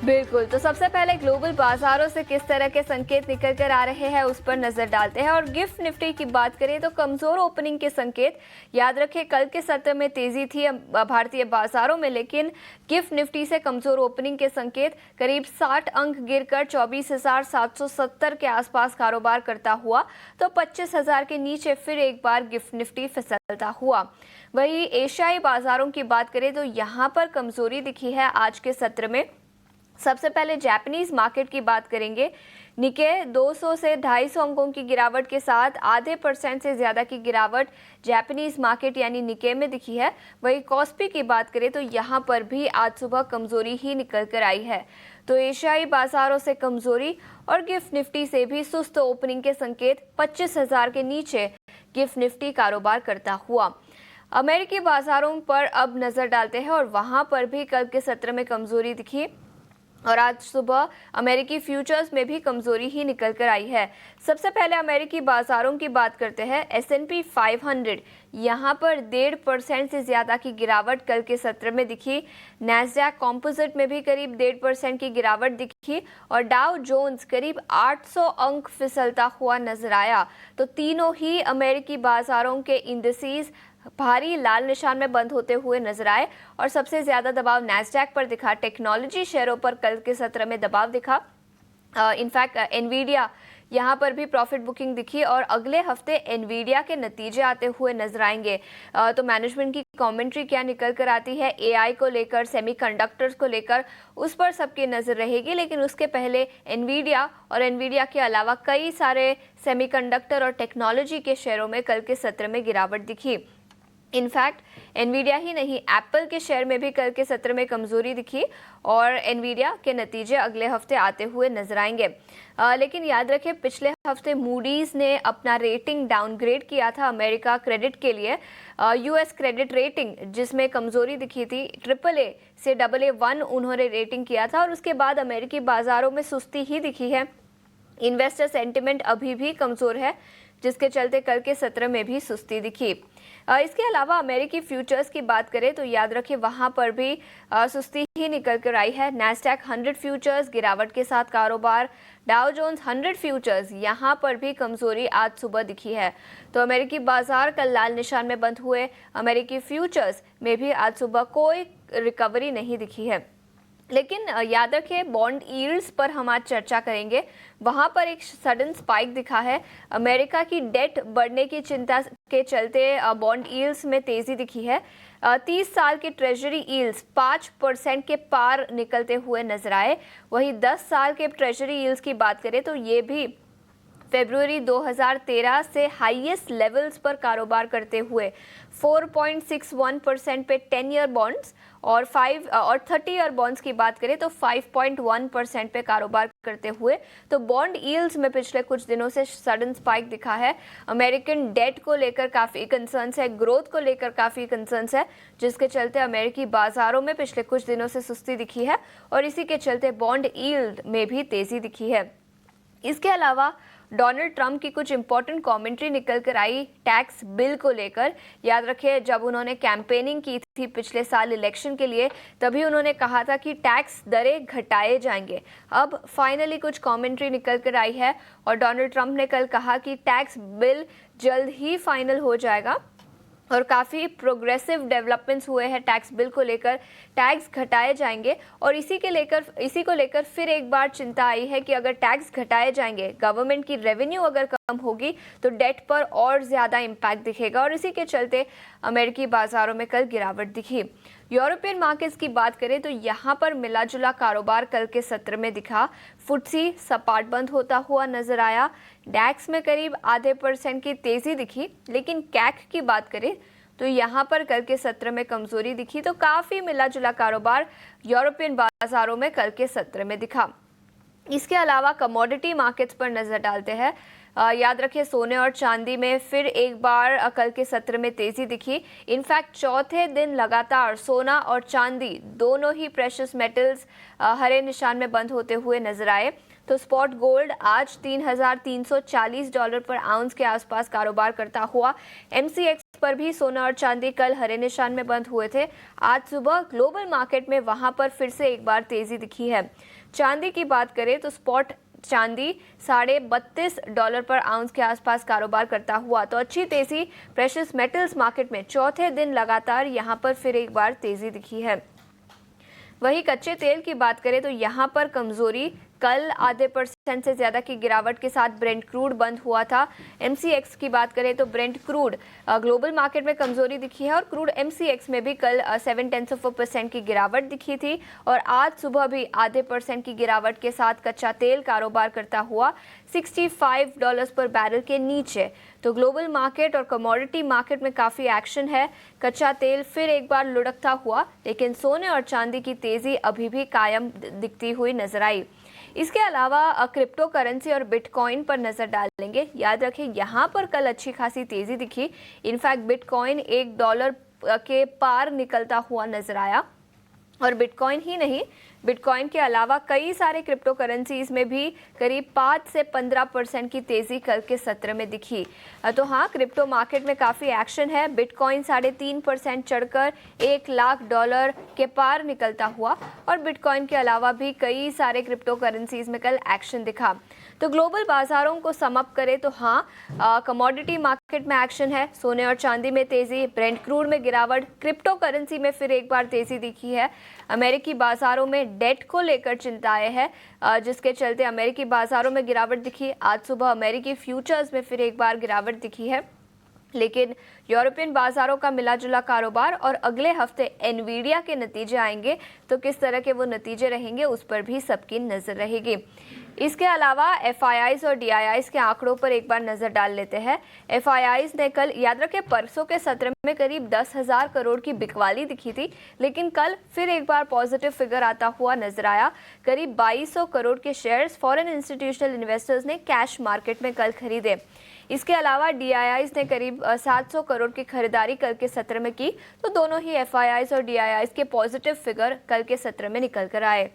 बिल्कुल, तो सबसे पहले ग्लोबल बाजारों से किस तरह के संकेत निकल कर आ रहे हैं उस पर नजर डालते हैं। और गिफ्ट निफ्टी की बात करें तो कमजोर ओपनिंग के संकेत। याद रखें कल के सत्र में तेजी थी भारतीय बाजारों में, लेकिन गिफ्ट निफ्टी से कमजोर ओपनिंग के संकेत। करीब 60 अंक गिरकर 24,770 के आसपास कारोबार करता हुआ तो 25,000 के नीचे फिर एक बार गिफ्ट निफ्टी फिसलता हुआ। वहीं एशियाई बाजारों की बात करें तो यहाँ पर कमजोरी दिखी है आज के सत्र में। सबसे पहले जापानीज मार्केट की बात करेंगे। निके 200 से 250 अंकों की गिरावट के साथ आधे % से ज्यादा की गिरावट जापानीज मार्केट यानी निके में दिखी है। वहीं कॉस्पी की बात करें तो यहां पर भी आज सुबह कमजोरी ही निकल कर आई है। तो एशियाई बाजारों से कमजोरी और गिफ्ट निफ्टी से भी सुस्त ओपनिंग के संकेत। 25,000 के नीचे गिफ्ट निफ्टी कारोबार करता हुआ। अमेरिकी बाजारों पर अब नजर डालते हैं और वहां पर भी कल के सत्र में कमजोरी दिखी और आज सुबह अमेरिकी फ्यूचर्स में भी कमजोरी ही निकल कर आई है। सबसे पहले अमेरिकी बाजारों की बात करते हैं। S&P 500 यहाँ पर 1.5% से ज्यादा की गिरावट कल के सत्र में दिखी। नैस्डैक कॉम्पोजिट में भी करीब 1.5% की गिरावट दिखी और डाउ जोन्स करीब 800 अंक फिसलता हुआ नजर आया। तो तीनों ही अमेरिकी बाजारों के इंडिसेस भारी लाल निशान में बंद होते हुए नजर आए और सबसे ज्यादा दबाव नैस्डैक पर दिखा। टेक्नोलॉजी शेयरों पर कल के सत्र में दबाव दिखा। इनफैक्ट एनवीडिया यहाँ पर भी प्रॉफिट बुकिंग दिखी और अगले हफ्ते एनवीडिया के नतीजे आते हुए नजर आएंगे। तो मैनेजमेंट की कमेंट्री क्या निकल कर आती है एआई को लेकर, सेमीकंडक्टर्स को लेकर, उस पर सबकी नजर रहेगी। लेकिन उसके पहले एनवीडिया और एनवीडिया के अलावा कई सारे सेमीकंडक्टर और टेक्नोलॉजी के शेयरों में कल के सत्र में गिरावट दिखी। इनफैक्ट एनवीडिया ही नहीं, एप्पल के शेयर में भी कल के सत्र में कमजोरी दिखी और एनवीडिया के नतीजे अगले हफ्ते आते हुए नजर आएंगे। लेकिन याद रखें पिछले हफ्ते मूडीज ने अपना रेटिंग डाउनग्रेड किया था अमेरिका क्रेडिट के लिए। यूएस क्रेडिट रेटिंग जिसमें कमजोरी दिखी थी, AAA से AA1 उन्होंने रेटिंग किया था और उसके बाद अमेरिकी बाजारों में सुस्ती ही दिखी है। इन्वेस्टर सेंटिमेंट अभी भी कमजोर है जिसके चलते कल के सत्र में भी सुस्ती दिखी। इसके अलावा अमेरिकी फ्यूचर्स की बात करें तो याद रखें वहां पर भी सुस्ती ही निकल कर आई है। नैस्डैक 100 फ्यूचर्स गिरावट के साथ कारोबार। डाउ जोन्स 100 फ्यूचर्स यहां पर भी कमजोरी आज सुबह दिखी है। तो अमेरिकी बाजार कल लाल निशान में बंद हुए। अमेरिकी फ्यूचर्स में भी आज सुबह कोई रिकवरी नहीं दिखी है। लेकिन याद रखें बॉन्ड यील्ड्स पर हम आज चर्चा करेंगे। वहां पर एक सडन स्पाइक दिखा है। अमेरिका की डेट बढ़ने की चिंता के चलते बॉन्ड यील्ड्स में तेजी दिखी है। 30 साल के ट्रेजरी यील्ड्स 5% के पार निकलते हुए नजर आए। वहीं 10 साल के ट्रेजरी यील्ड्स की बात करें तो ये भी फरवरी 2013 से हाईएस्ट लेवल्स पर कारोबार करते हुए 4.61% पे 10 ईयर बॉन्ड्स और 30 ईयर बॉन्ड्स की बात करें तो 5.1% पे कारोबार करते हुए। तो बॉन्ड यील्ड्स में पिछले कुछ दिनों से सडन स्पाइक दिखा है। अमेरिकन डेट को लेकर काफ़ी कंसर्न्स है, ग्रोथ को लेकर काफ़ी कंसर्न्स है, जिसके चलते अमेरिकी बाजारों में पिछले कुछ दिनों से सुस्ती दिखी है और इसी के चलते बॉन्ड यील्ड में भी तेज़ी दिखी है। इसके अलावा डोनाल्ड ट्रंप की कुछ इंपॉर्टेंट कमेंट्री निकल कर आई टैक्स बिल को लेकर। याद रखें जब उन्होंने कैंपेनिंग की थी पिछले साल इलेक्शन के लिए, तभी उन्होंने कहा था कि टैक्स दरें घटाए जाएंगे। अब फाइनली कुछ कमेंट्री निकल कर आई है और डोनाल्ड ट्रंप ने कल कहा कि टैक्स बिल जल्द ही फाइनल हो जाएगा और काफ़ी प्रोग्रेसिव डेवलपमेंट्स हुए हैं टैक्स बिल को लेकर। टैक्स घटाए जाएंगे और इसी को लेकर फिर एक बार चिंता आई है कि अगर टैक्स घटाए जाएंगे, गवर्नमेंट की रेवेन्यू अगर कम होगी तो डेट पर और ज़्यादा इम्पैक्ट दिखेगा और इसी के चलते अमेरिकी बाज़ारों में कल गिरावट दिखी। यूरोपियन मार्केट्स की बात करें तो यहाँ पर मिला जुला कारोबार कल के सत्र में दिखा। फुट्सी सपाट बंद होता हुआ नजर आया। डैक्स में करीब आधे % की तेजी दिखी। लेकिन कैक की बात करें तो यहाँ पर कल के सत्र में कमजोरी दिखी। तो काफ़ी मिला जुला कारोबार यूरोपियन बाजारों में कल के सत्र में दिखा। इसके अलावा कमोडिटी मार्केट्स पर नजर डालते हैं। याद रखिए सोने और चांदी में फिर एक बार कल के सत्र में तेजी दिखी। इनफैक्ट चौथे दिन लगातार सोना और चांदी दोनों ही प्रेशियस मेटल्स हरे निशान में बंद होते हुए नजर आए। तो स्पॉट गोल्ड आज $3,340 पर आउंस के आसपास कारोबार करता हुआ। MCX पर भी सोना और चांदी कल हरे निशान में बंद हुए थे। आज सुबह ग्लोबल मार्केट में वहां पर फिर से एक बार तेजी दिखी है। चांदी की बात करें तो स्पॉट चांदी $32.5 पर आउंस के आसपास कारोबार करता हुआ तो अच्छी तेजी प्रेशियस मेटल्स मार्केट में चौथे दिन लगातार यहां पर फिर एक बार तेजी दिखी है। वहीं कच्चे तेल की बात करें तो यहां पर कमजोरी, कल %0.5% से ज्यादा की गिरावट के साथ ब्रेंट क्रूड बंद हुआ था। MCX की बात करें तो ब्रेंट क्रूड ग्लोबल मार्केट में कमजोरी दिखी है और क्रूड MCX में भी कल 0.7% की गिरावट दिखी थी और आज सुबह भी %0.5% की गिरावट के साथ कच्चा तेल कारोबार करता हुआ $65 पर बैरल के नीचे। तो ग्लोबल मार्केट और कमोडिटी मार्केट में काफी एक्शन है। कच्चा तेल फिर एक बार लुढ़कता हुआ, लेकिन सोने और चांदी की तेजी अभी भी कायम दिखती हुई नजर आई। इसके अलावा क्रिप्टो करेंसी और बिटकॉइन पर नजर डालेंगे। याद रखें यहाँ पर कल अच्छी खासी तेजी दिखी। इनफैक्ट बिटकॉइन $1 के पार निकलता हुआ नजर आया और बिटकॉइन ही नहीं, बिटकॉइन के अलावा कई सारे क्रिप्टो करेंसीज में भी करीब 5 से 15% की तेजी कल के सत्र में दिखी। तो हाँ, क्रिप्टो मार्केट में काफ़ी एक्शन है। बिटकॉइन 3.5% चढ़कर $1 लाख के पार निकलता हुआ और बिटकॉइन के अलावा भी कई सारे क्रिप्टो करेंसीज में कल एक्शन दिखा। तो ग्लोबल बाजारों को समअप करें तो हाँ, कमोडिटी मार्केट में एक्शन है। सोने और चांदी में तेजी, ब्रेंट क्रूड में गिरावट, क्रिप्टो करेंसी में फिर एक बार तेजी दिखी है। अमेरिकी बाजारों में डेट को लेकर चिंताएं हैं, जिसके चलते अमेरिकी बाजारों में गिरावट दिखी। आज सुबह अमेरिकी फ्यूचर्स में फिर एक बार गिरावट दिखी है, लेकिन यूरोपियन बाजारों का मिला जुला कारोबार और अगले हफ्ते एनवीडिया के नतीजे आएंगे तो किस तरह के वो नतीजे रहेंगे उस पर भी सबकी नजर रहेगी। इसके अलावा FIIs और DIIs के आंकड़ों पर एक बार नजर डाल लेते हैं। FIIs ने कल, याद रखें, परसों के सत्र में करीब 10,000 करोड़ की बिकवाली दिखी थी, लेकिन कल फिर एक बार पॉजिटिव फिगर आता हुआ नजर आया। करीब 2200 करोड़ के शेयर्स फॉरेन इंस्टीट्यूशनल इन्वेस्टर्स ने कैश मार्केट में कल खरीदे। इसके अलावा DIIs ने करीब 700 करोड़ की खरीदारी कल के सत्र में की। तो दोनों ही FIIs और DIIs के पॉजिटिव फिगर कल के सत्र में निकल कर आए।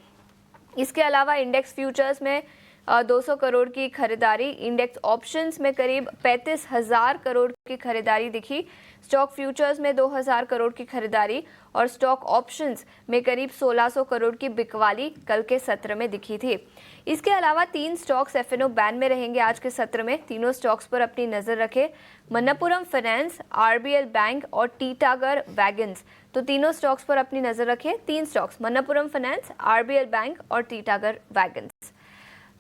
इसके अलावा इंडेक्स फ्यूचर्स में 200 करोड़ की खरीदारी, इंडेक्स ऑप्शंस में करीब 35,000 करोड़ की खरीदारी दिखी। स्टॉक फ्यूचर्स में 2,000 करोड़ की खरीदारी और स्टॉक ऑप्शंस में करीब 1,600 करोड़ की बिकवाली कल के सत्र में दिखी थी। इसके अलावा 3 स्टॉक्स FNO बैन में रहेंगे आज के सत्र में। तीनों स्टॉक्स पर अपनी नजर रखें, मन्नपुरम फाइनेंस, RBL बैंक और टीटागर वैगन्स। तो तीनों स्टॉक्स पर अपनी नजर रखें। 3 स्टॉक्स, मन्नपुरम फाइनेंस, RBL बैंक और टीटागर वैगन्स।